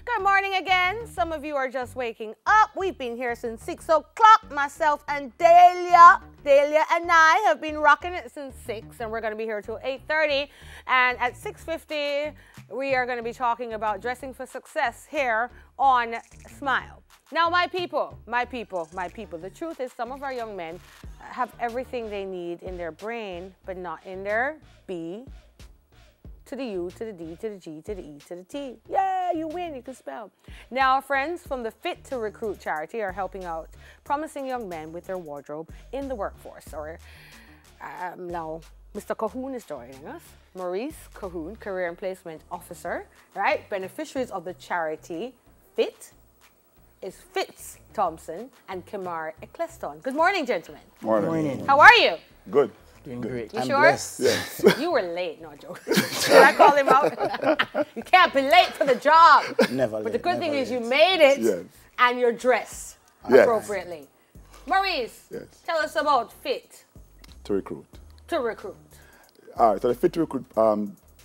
Good morning again. Some of you are just waking up. We've been here since 6 o'clock. Myself and Delia and I have been rocking it since 6, and we're going to be here till 8:30. And at 6:50, we are going to be talking about dressing for success here on Smile. Now, my people, the truth is some of our young men have everything they need in their brain, but not in their B to the U, to the D, to the G, to the E, to the T. Yeah, you win, you can spell. Now, our friends from the Fit to Recruit charity are helping out promising young men with their wardrobe in the workforce. Now, Mr. Cahoon is joining us. Maurice Cahoon, Career and Placement Officer, right? Beneficiaries of the charity Fit is Fitz Thompson and Kamar Eccleston. Good morning, gentlemen. Morning. How are you? Good. Doing great. You I'm sure? blessed. Yes. You were late, no joke. Should I call him out? You can't be late for the job. Never But the late, good thing never is you late. made it Yes. and you're dressed Yes. appropriately. Maurice, Yes. tell us about Fit To recruit. to Recruit. All right, so the Fit to Recruit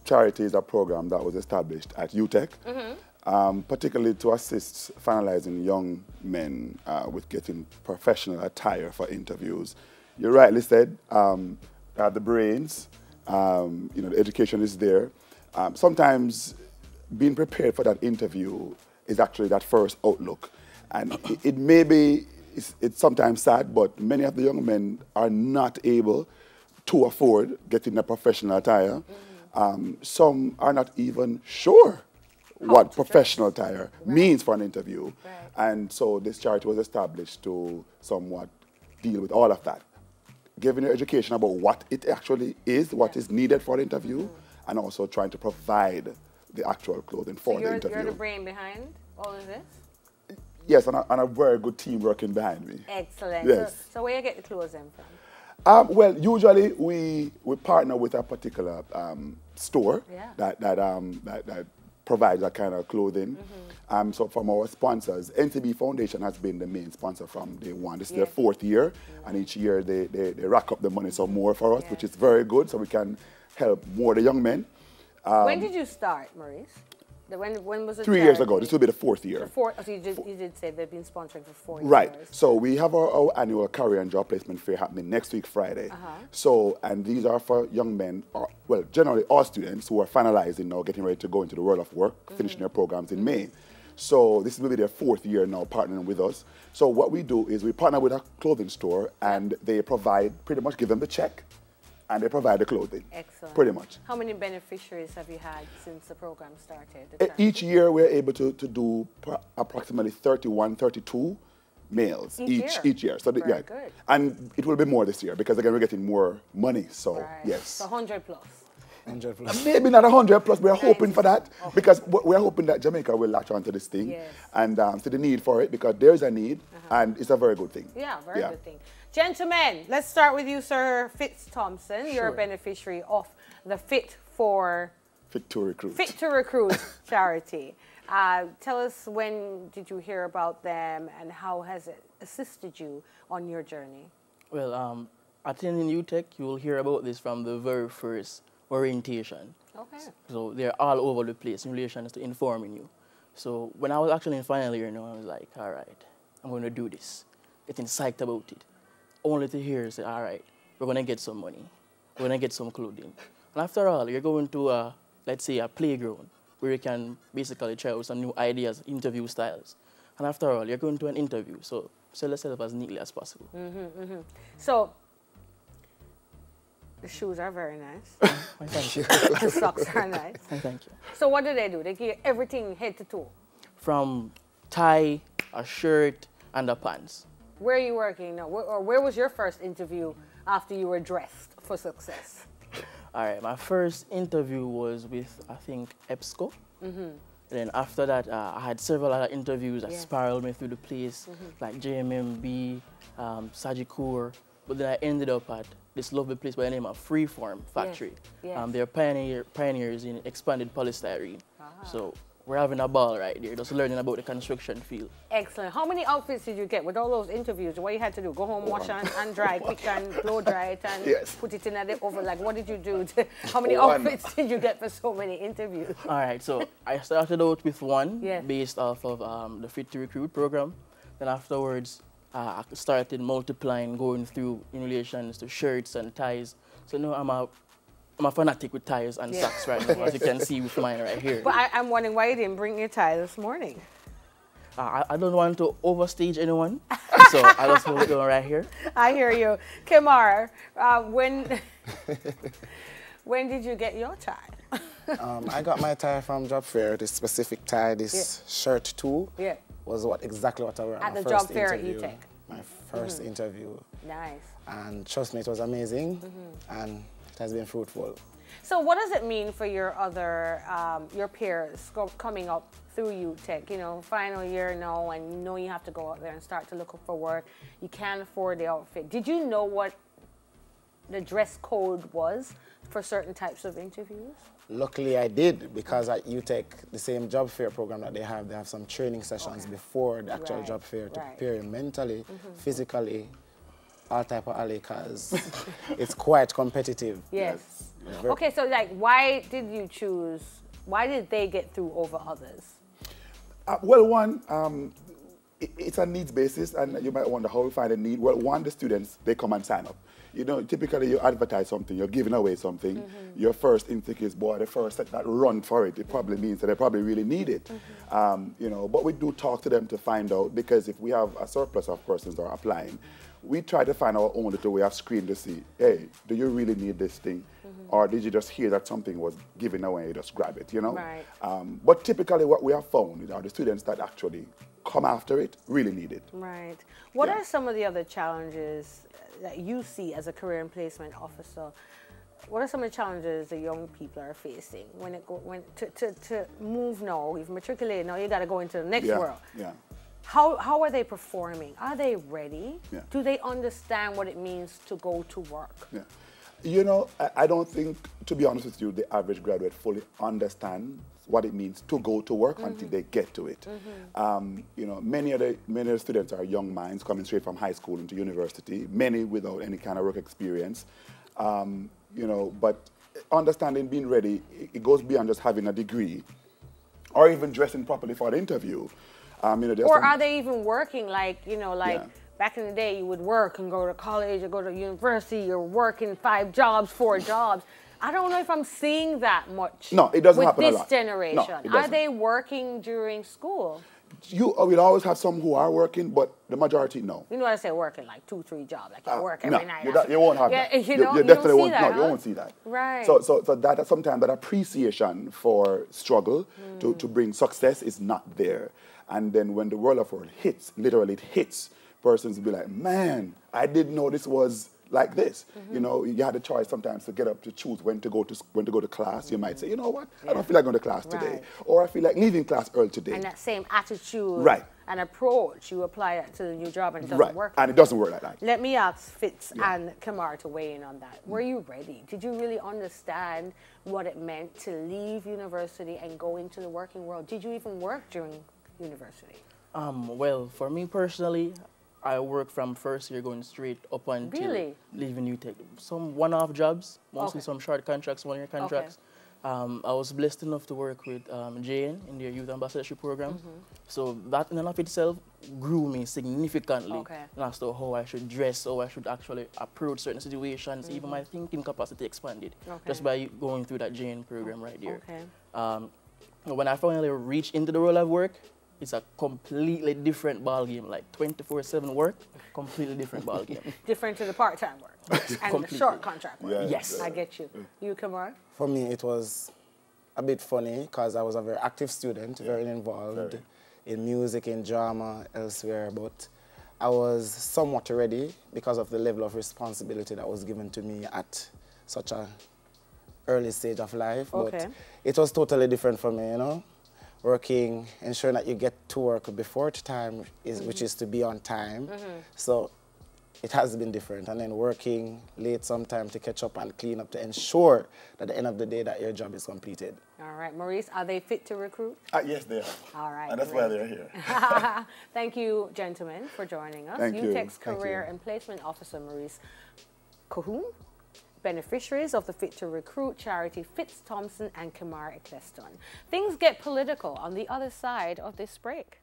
charity is a program that was established at UTech, particularly to assist finalizing young men with getting professional attire for interviews. You rightly said, the brains, the education is there. Sometimes being prepared for that interview is actually that first outlook. And it may be, it's sometimes sad, but many of the young men are not able to afford getting a professional attire. Some are not even sure what professional attire means for an interview. Right. And so this charity was established to somewhat deal with all of that. Giving you education about what it actually is, what is needed for an interview, and also trying to provide the actual clothing for the interview. You're the brain behind all of this? Yes, and a very good team working behind me. Excellent. Yes. So where you get the clothes in from? Well, usually we partner with a particular store that provides that kind of clothing. So from our sponsors, NCB Foundation has been the main sponsor from day one. This is their 4th year, and each year they rack up the money some more for us, which is very good, so we can help more the young men. When did you start, Maurice? When was it? 3 years ago. This will be the 4th year. So you did say they've been sponsoring for 4 years. Right. So we have our annual career and job placement fair happening next week, Friday. So, and these are for young men, well, generally all students who are finalizing now, getting ready to go into the world of work, finishing their programs in May. So this will be their 4th year now partnering with us. So what we do is we partner with a clothing store, and they provide, pretty much give them the check, and they provide the clothing. Excellent. Pretty much. How many beneficiaries have you had since the program started? Each year we're able to do approximately 31, 32 males each year. So Very good. And it will be more this year because again we're getting more money. So yes. So 100 plus. 100 plus. Maybe not 100 plus. We're hoping for that because we're hoping that Jamaica will latch onto this thing and see the need for it because there's a need and it's a very good thing. Yeah, very good thing. Gentlemen, let's start with you, Sir Fitz Thompson. You're a beneficiary of the Fit to Recruit charity. Tell us, when did you hear about them and how has it assisted you on your journey? Well, attending UTech, you will hear about this from the very first orientation. Okay. So they're all over the place in relation to informing you. So when I was actually in final year, I was like, all right, I'm going to do this. Getting psyched about it. Only to hear say, all right, we're going to get some money. We're going to get some clothing. And after all, you're going to, let's say, a playground where you can basically try out some new ideas, interview styles. And after all, you're going to an interview. So sell yourself as neatly as possible. So the shoes are very nice. Thank you. The socks are nice. Thank you. So what do? They give you everything head to toe? From tie, a shirt, and the pants. Where are you working now? Where was your first interview after you were dressed for success? All right, my first interview was with, I think, EBSCO. Then after that, I had several other interviews that spiraled me through the place, like JMMB, Sagicor. But then I ended up at this lovely place by the name of Freeform Factory. They're pioneers in expanded polystyrene. So we're having a ball right there, just learning about the construction field. Excellent. How many outfits did you get with all those interviews? What you had to do? Go home, wash and dry, pick and blow dry it, and put it in the oven. Like, what did you do? How many outfits did you get for so many interviews? All right, so I started out with one Yeah. based off of the Fit to Recruit program. Then afterwards, I started multiplying, going through in relations to shirts and ties. So now I'm a fanatic with ties and socks right now, as you can see with mine right here. But I'm wondering why you didn't bring your tie this morning. I don't want to overstage anyone, so I just hold it on right here. I hear you. Kamar, when did you get your tie? I got my tie from job fair. This specific tie, this shirt too, was exactly what I wore at my the first job fair interview. at UTech. My first interview. Nice. And trust me, it was amazing, and it has been fruitful. So what does it mean for your other, your peers coming up through UTech, you know, final year now, and you know you have to go out there and start to look for work. You can't afford the outfit. Did you know what the dress code was for certain types of interviews? Luckily I did, because at UTech, the same job fair program that they have some training sessions before the actual job fair to prepare you mentally, physically, all type of alley, because it's quite competitive. Yes. Okay, so like, why did you choose, why did they get through over others? Well, one, it's a needs basis, and you might wonder how we find a need. Well, one, the students, they come and sign up. You know, typically you advertise something, you're giving away something. Your first instinct is, boy, the first set that run for it, it probably means that they probably really need it. You know, but we do talk to them to find out, because if we have a surplus of persons that are applying, we try to find our own little way of screen to see, hey, do you really need this thing? Or did you just hear that something was given away and you just grab it, you know? Right. But typically what we have found are the students that actually come after it really need it. Right. What are some of the other challenges that you see as a career and placement officer? What are some of the challenges that young people are facing to move now? You've matriculated, now you got to go into the next world. Yeah. How are they performing? Are they ready? Yeah. Do they understand what it means to go to work? Yeah. You know, I don't think, to be honest with you, the average graduate fully understands what it means to go to work until they get to it. You know, many of the students are young minds coming straight from high school into university, many without any kind of work experience. You know, but understanding, being ready, it goes beyond just having a degree or even dressing properly for the interview. You know, or are they even working, like, you know, like back in the day you would work and go to college or go to university, you're working 5 jobs, 4 jobs. I don't know if I'm seeing that much. No, it doesn't happen a lot. With this generation. No, are they working during school? You will always have some who are working, but the majority, no. You know what I say, working like 2, 3 jobs, like you work every night. You won't have that. You know, you definitely don't won't. See that, you won't see that. Right. So that sometimes that appreciation for struggle to bring success is not there. And then when the world of work hits, literally it hits, persons will be like, man, I didn't know this was like this. You know, you had a choice sometimes to get up to choose when to go to class. You might say, you know what, I don't feel like going to class today, or I feel like leaving class early today. And that same attitude and approach, you apply that to the new job, and it doesn't work. And it doesn't work like that. Let me ask Fitz and Kamar to weigh in on that. Were you ready? Did you really understand what it meant to leave university and go into the working world? Did you even work during university? Well, for me personally, I worked from first year going straight up until leaving UTech. Some one-off jobs, mostly some short contracts, 1-year contracts. I was blessed enough to work with Jane in their youth ambassadorship program. So that in and of itself grew me significantly as to how I should dress, how I should actually approach certain situations. Even my thinking capacity expanded just by going through that Jane program right there. When I finally reached into the world of work, it's a completely different ballgame, like 24/7 work, completely different ballgame. Different to the part-time work and the short contract work. Yes. I get you. You, Kamar? For me, it was a bit funny, because I was a very active student, very involved in music, in drama, elsewhere, but I was somewhat ready because of the level of responsibility that was given to me at such a early stage of life. But it was totally different for me, you know? Working, ensuring that you get to work before time, which is to be on time. So it has been different. And then working late sometime to catch up and clean up to ensure that at the end of the day that your job is completed. All right, Maurice, are they fit to recruit? Yes, they are. All right. And that's why they're here. Thank you, gentlemen, for joining us. Thank you. UTEC's Thank Career you. and Placement Officer, Maurice Cahoon. Beneficiaries of the Fit to Recruit charity, Fitz Thompson and Kamara Eccleston. Things get political on the other side of this break.